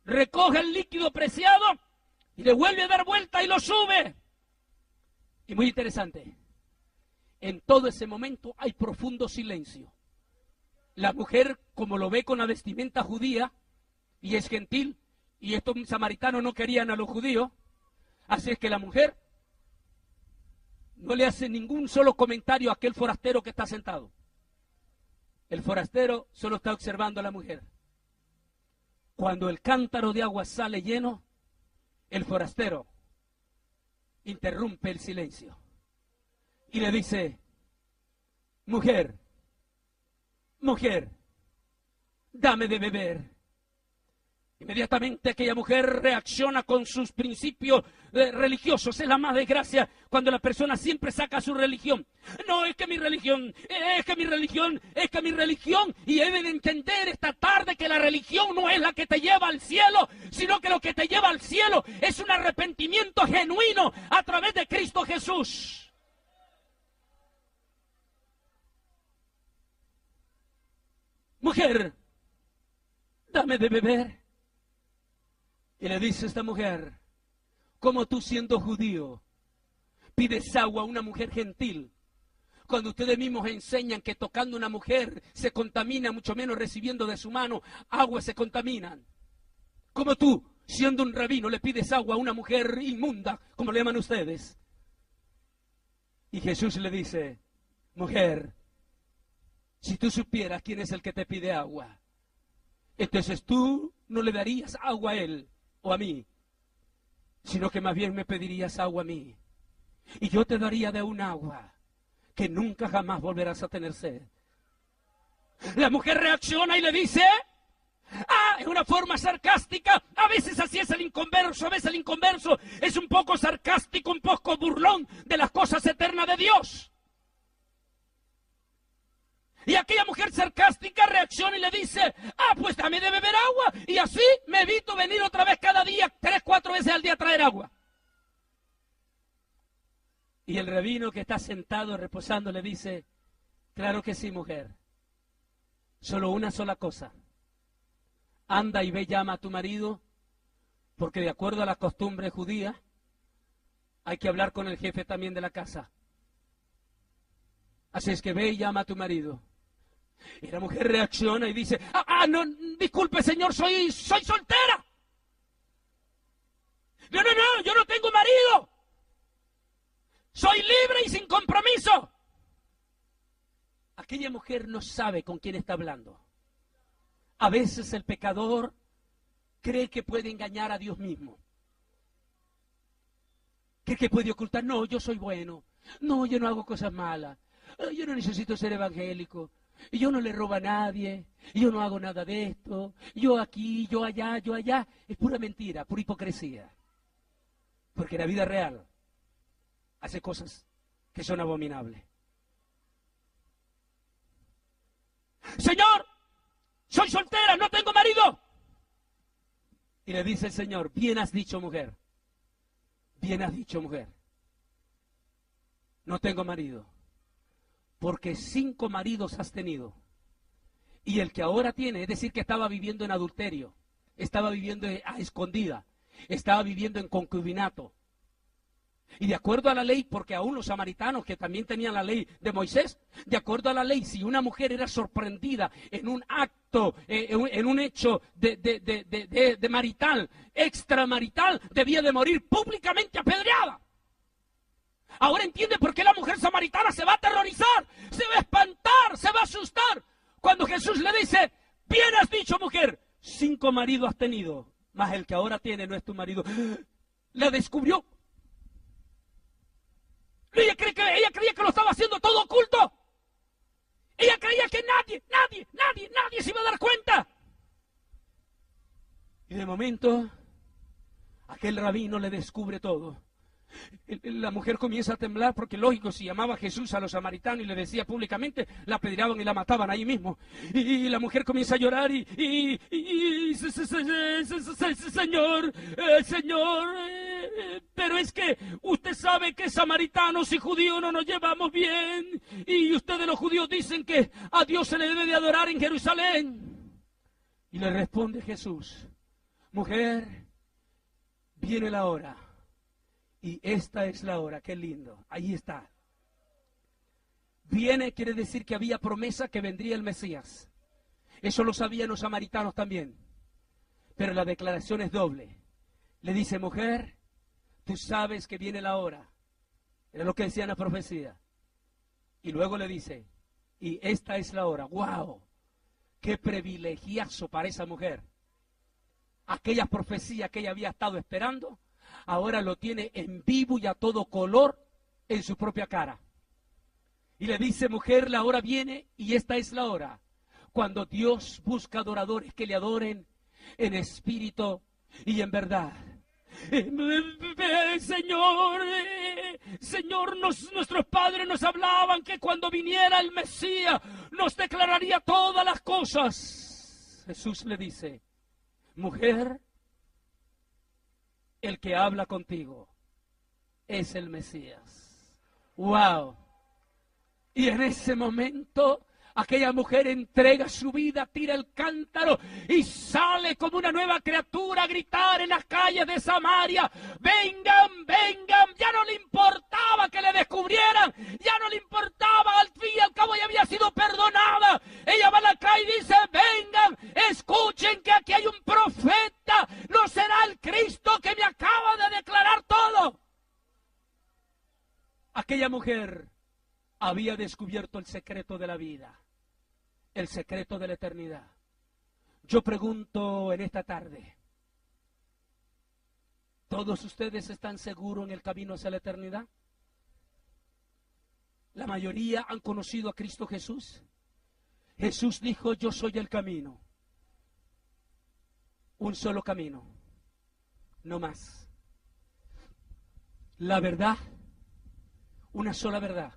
recoge el líquido preciado y le vuelve a dar vuelta y lo sube. Y muy interesante, en todo ese momento hay profundo silencio. La mujer, como lo ve con la vestimenta judía, y es gentil, y estos samaritanos no querían a los judíos, así es que la mujer no le hace ningún solo comentario a aquel forastero que está sentado. El forastero solo está observando a la mujer. Cuando el cántaro de agua sale lleno, el forastero interrumpe el silencio y le dice: mujer, dame de beber. Inmediatamente aquella mujer reacciona con sus principios religiosos. Es la más desgracia cuando la persona siempre saca su religión. No, es que mi religión, y deben entender esta tarde que la religión no es la que te lleva al cielo, sino que lo que te lleva al cielo es un arrepentimiento genuino a través de Cristo Jesús. Mujer, dame de beber. Y le dice esta mujer: ¿cómo tú, siendo judío, pides agua a una mujer gentil? Cuando ustedes mismos enseñan que tocando a una mujer se contamina, mucho menos recibiendo de su mano agua se contaminan. ¿Cómo tú, siendo un rabino, le pides agua a una mujer inmunda, como le llaman ustedes? Y Jesús le dice: mujer, si tú supieras quién es el que te pide agua, entonces tú no le darías agua a él o a mí, sino que más bien me pedirías agua a mí. Y yo te daría de un agua que nunca jamás volverás a tener sed. La mujer reacciona y le dice: en una forma sarcástica. A veces así es el inconverso, a veces el inconverso es un poco sarcástico, un poco burlón de las cosas eternas de Dios. Y aquella mujer sarcástica reacciona y le dice: pues dame de beber agua, y así me evito venir otra vez cada día, 3, 4 veces al día a traer agua. Y el rabino, que está sentado reposando, le dice: claro que sí, mujer, solo una sola cosa: anda y ve, llama a tu marido, porque de acuerdo a la costumbre judía hay que hablar con el jefe también de la casa. Así es que ve y llama a tu marido. Y la mujer reacciona y dice: no, disculpe, señor, soy soltera. No, yo no tengo marido. Soy libre y sin compromiso. Aquella mujer no sabe con quién está hablando. A veces el pecador cree que puede engañar a Dios mismo. Cree que puede ocultar: no, yo soy bueno. No, yo no hago cosas malas. Yo no necesito ser evangélico. Yo no le robo a nadie. Yo no hago nada de esto. Yo aquí, yo allá, yo allá. Es pura mentira, pura hipocresía. Porque la vida real hace cosas que son abominables. Señor, soy soltera, no tengo marido. Y le dice el Señor: bien has dicho, mujer. Bien has dicho, mujer. No tengo marido. Porque 5 maridos has tenido. Y el que ahora tiene, es decir, que estaba viviendo en adulterio, estaba viviendo a escondida, estaba viviendo en concubinato. Y de acuerdo a la ley, porque aún los samaritanos que también tenían la ley de Moisés, de acuerdo a la ley, si una mujer era sorprendida en un acto, en un hecho de marital, extramarital, debía de morir públicamente apedreada. Ahora entiende por qué la mujer samaritana se va a aterrorizar, se va a espantar, se va a asustar. Cuando Jesús le dice, bien has dicho, mujer, 5 maridos has tenido, mas el que ahora tiene no es tu marido. La descubrió. Ella creía que lo estaba haciendo todo oculto. Ella creía que nadie se iba a dar cuenta. Y de momento, aquel rabino le descubre todo. La mujer comienza a temblar porque, lógico, si llamaba a Jesús a los samaritanos y le decía públicamente, la apedreaban y la mataban ahí mismo. Y la mujer comienza a llorar Señor, pero es que usted sabe que samaritanos y judíos no nos llevamos bien. Y ustedes los judíos dicen que a Dios se le debe de adorar en Jerusalén. Y le responde Jesús, mujer, viene la hora. Y esta es la hora, qué lindo, ahí está. Viene quiere decir que había promesa que vendría el Mesías. Eso lo sabían los samaritanos también. Pero la declaración es doble. Le dice, mujer, tú sabes que viene la hora. Era lo que decía en la profecía. Y luego le dice, y esta es la hora. ¡Wow! ¡Qué privilegiazo para esa mujer! Aquella profecía que ella había estado esperando, ahora lo tiene en vivo y a todo color en su propia cara. Y le dice, mujer, la hora viene y esta es la hora. Cuando Dios busca adoradores que le adoren en espíritu y en verdad. Señor, nuestros padres nos hablaban que cuando viniera el Mesías nos declararía todas las cosas. Jesús le dice, mujer, el que habla contigo es el Mesías. ¡Wow! Y en ese momento, aquella mujer entrega su vida, tira el cántaro y sale como una nueva criatura a gritar en las calles de Samaria, vengan, vengan. Ya no le importaba que le descubrieran, ya no le importaba, al fin y al cabo ya había sido perdonada. Ella va a la calle y dice, vengan, escuchen que aquí hay un profeta, no será el Cristo que me acaba de declarar todo. Aquella mujer había descubierto el secreto de la vida, el secreto de la eternidad. Yo pregunto en esta tarde, ¿todos ustedes están seguros en el camino hacia la eternidad? ¿La mayoría han conocido a Cristo Jesús? Jesús dijo, yo soy el camino. Un solo camino, no más. La verdad, una sola verdad.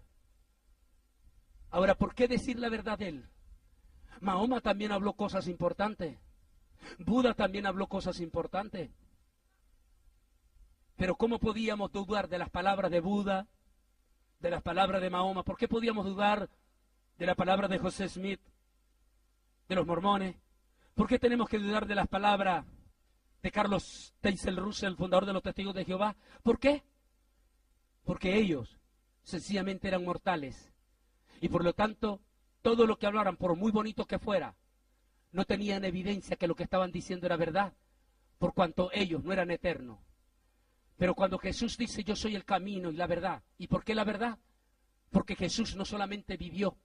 Ahora, ¿por qué decir la verdad de él? Mahoma también habló cosas importantes. Buda también habló cosas importantes. Pero ¿cómo podíamos dudar de las palabras de Buda, de las palabras de Mahoma? ¿Por qué podíamos dudar de la palabra de José Smith, de los mormones? ¿Por qué tenemos que dudar de las palabras de Carlos Teisel Russell, fundador de los Testigos de Jehová? ¿Por qué? Porque ellos sencillamente eran mortales. Y por lo tanto, todo lo que hablaran, por muy bonito que fuera, no tenían evidencia que lo que estaban diciendo era verdad, por cuanto ellos no eran eternos. Pero cuando Jesús dice, yo soy el camino y la verdad, ¿y por qué la verdad? Porque Jesús no solamente vivió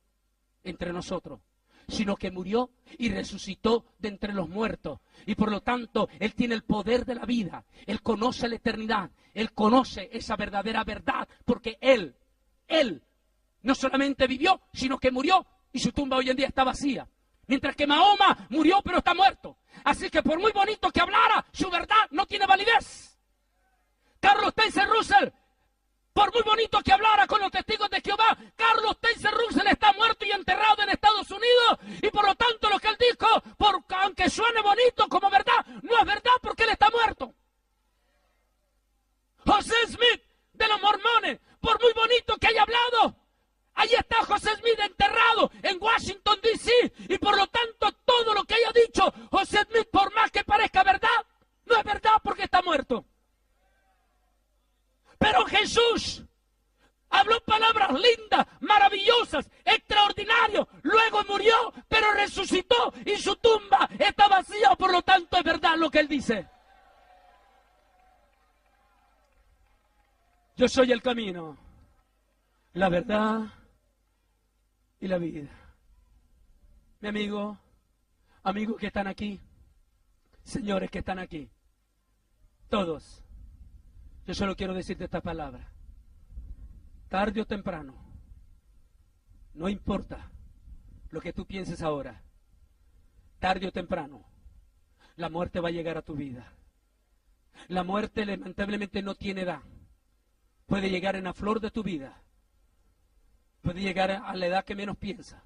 entre nosotros, sino que murió y resucitó de entre los muertos. Y por lo tanto, Él tiene el poder de la vida, Él conoce la eternidad, Él conoce esa verdadera verdad, porque Él no solamente vivió, sino que murió y su tumba hoy en día está vacía. Mientras que Mahoma murió pero está muerto. Así que por muy bonito que hablara, su verdad no tiene validez. Carlos Teisel Russell, por muy bonito que hablara con los Testigos de Jehová, Carlos Teisel Russell está muerto y enterrado en Estados Unidos. Y por lo tanto lo que él dijo, aunque suene bonito como verdad, no es verdad porque él está muerto. José Smith de los mormones, por muy bonito que haya hablado, ahí está José Smith enterrado en Washington, D.C. Y por lo tanto, todo lo que haya dicho José Smith, por más que parezca verdad, no es verdad porque está muerto. Pero Jesús habló palabras lindas, maravillosas, extraordinarias. Luego murió, pero resucitó y su tumba está vacía. Por lo tanto, es verdad lo que Él dice. Yo soy el camino, la verdad y la vida. Mi amigo, amigos que están aquí, señores que están aquí, todos, yo solo quiero decirte esta palabra. Tarde o temprano, no importa lo que tú pienses ahora, tarde o temprano, la muerte va a llegar a tu vida. La muerte lamentablemente no tiene edad. Puede llegar en la flor de tu vida. Puede llegar a la edad que menos piensa.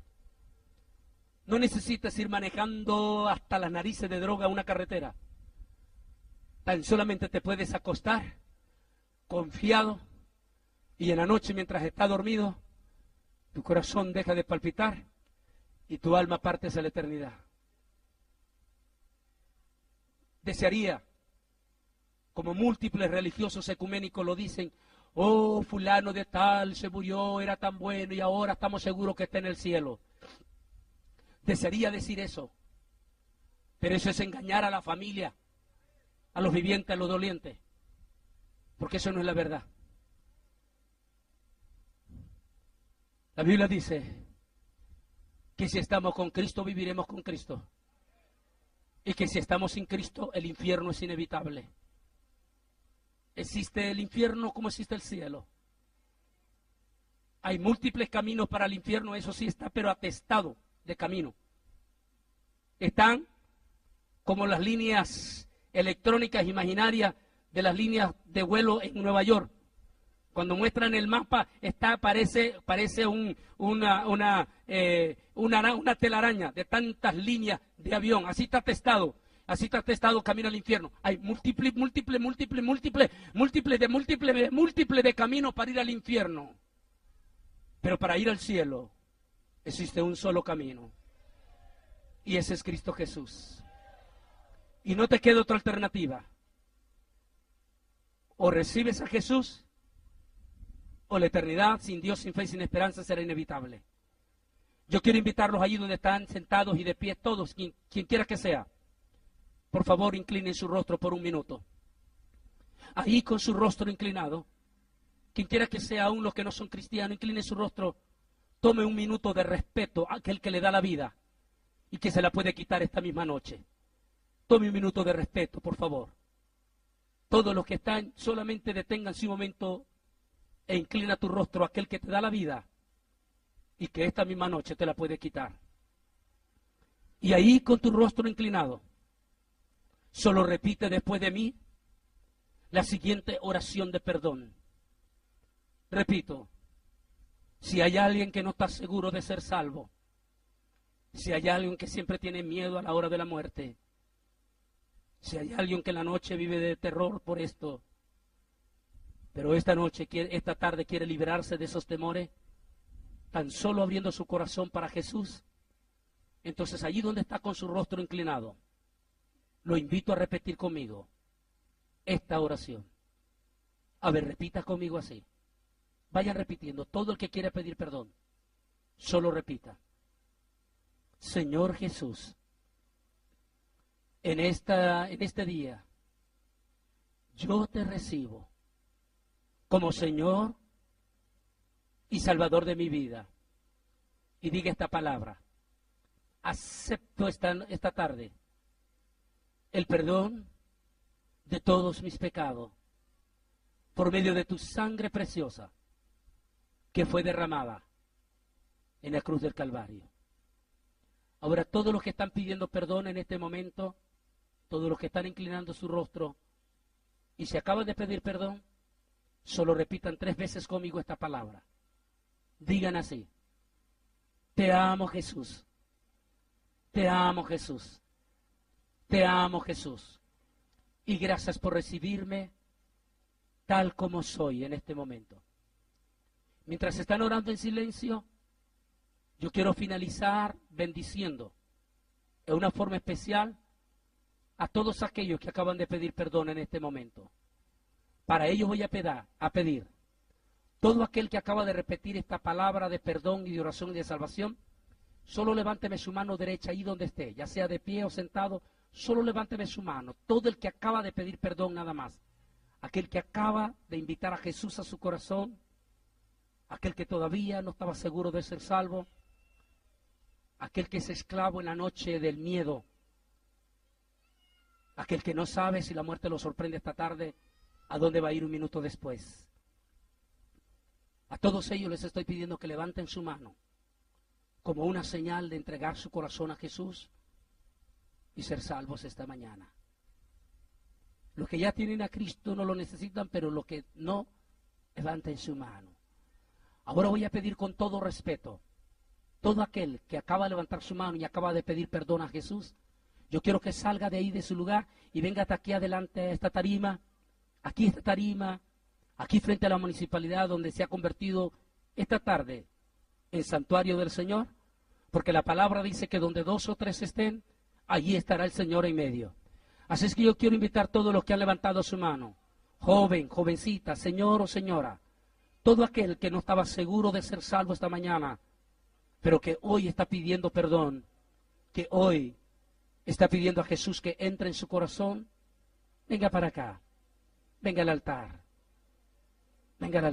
No necesitas ir manejando hasta las narices de droga una carretera. Tan solamente te puedes acostar confiado y en la noche mientras estás dormido, tu corazón deja de palpitar y tu alma parte hacia la eternidad. Desearía, como múltiples religiosos ecuménicos lo dicen, oh, fulano de tal se murió, era tan bueno y ahora estamos seguros que está en el cielo. Desearía decir eso, pero eso es engañar a la familia, a los vivientes, a los dolientes, porque eso no es la verdad. La Biblia dice que si estamos con Cristo, viviremos con Cristo, y que si estamos sin Cristo, el infierno es inevitable. Existe el infierno como existe el cielo. Hay múltiples caminos para el infierno, eso sí está, pero atestado de camino. Están como las líneas electrónicas imaginarias de las líneas de vuelo en Nueva York. Cuando muestran el mapa, parece una telaraña de tantas líneas de avión. Así está atestado. Así está atestado camino al infierno. Hay múltiples de caminos para ir al infierno. Pero para ir al cielo existe un solo camino. Y ese es Cristo Jesús. Y no te queda otra alternativa. O recibes a Jesús, o la eternidad sin Dios, sin fe y sin esperanza será inevitable. Yo quiero invitarlos allí donde están sentados y de pie todos, quien quiera que sea. Por favor, inclinen su rostro por un minuto. Ahí con su rostro inclinado, quien quiera que sea, aún los que no son cristianos, inclinen su rostro, tome un minuto de respeto a aquel que le da la vida y que se la puede quitar esta misma noche. Tome un minuto de respeto, por favor. Todos los que están, solamente deténganse un momento e inclina tu rostro a aquel que te da la vida y que esta misma noche te la puede quitar. Y ahí con tu rostro inclinado, solo repite después de mí la siguiente oración de perdón. Repito, si hay alguien que no está seguro de ser salvo, si hay alguien que siempre tiene miedo a la hora de la muerte, si hay alguien que en la noche vive de terror por esto, pero esta tarde quiere liberarse de esos temores, tan solo abriendo su corazón para Jesús, entonces allí donde está con su rostro inclinado, lo invito a repetir conmigo esta oración. A ver, repita conmigo así. Vayan repitiendo. Todo el que quiera pedir perdón, solo repita. Señor Jesús, en este día, yo te recibo como Señor y Salvador de mi vida. Y diga esta palabra. Acepto esta tarde el perdón de todos mis pecados por medio de tu sangre preciosa que fue derramada en la cruz del Calvario. Ahora todos los que están pidiendo perdón en este momento, todos los que están inclinando su rostro y se acaban de pedir perdón, solo repitan 3 veces conmigo esta palabra. Digan así: te amo, Jesús. Te amo, Jesús. Te amo, Jesús. Y gracias por recibirme tal como soy en este momento. Mientras están orando en silencio, yo quiero finalizar bendiciendo de una forma especial a todos aquellos que acaban de pedir perdón en este momento. Para ello voy a pedir. Todo aquel que acaba de repetir esta palabra de perdón y de oración y de salvación, solo levánteme su mano derecha ahí donde esté, ya sea de pie o sentado, solo levánteme su mano. Todo el que acaba de pedir perdón nada más. Aquel que acaba de invitar a Jesús a su corazón, aquel que todavía no estaba seguro de ser salvo, aquel que es esclavo en la noche del miedo, aquel que no sabe si la muerte lo sorprende esta tarde, a dónde va a ir un minuto después. A todos ellos les estoy pidiendo que levanten su mano como una señal de entregar su corazón a Jesús y ser salvos esta mañana. Los que ya tienen a Cristo no lo necesitan, pero los que no, levanten su mano. Ahora voy a pedir con todo respeto, todo aquel que acaba de levantar su mano y acaba de pedir perdón a Jesús, yo quiero que salga de ahí de su lugar y venga hasta aquí adelante a esta tarima, aquí frente a la municipalidad donde se ha convertido esta tarde en santuario del Señor, porque la palabra dice que donde 2 o 3 estén, allí estará el Señor en medio. Así es que yo quiero invitar a todos los que han levantado su mano, joven, jovencita, señor o señora, todo aquel que no estaba seguro de ser salvo esta mañana, pero que hoy está pidiendo perdón, que hoy está pidiendo a Jesús que entre en su corazón, venga para acá, venga al altar, venga al altar.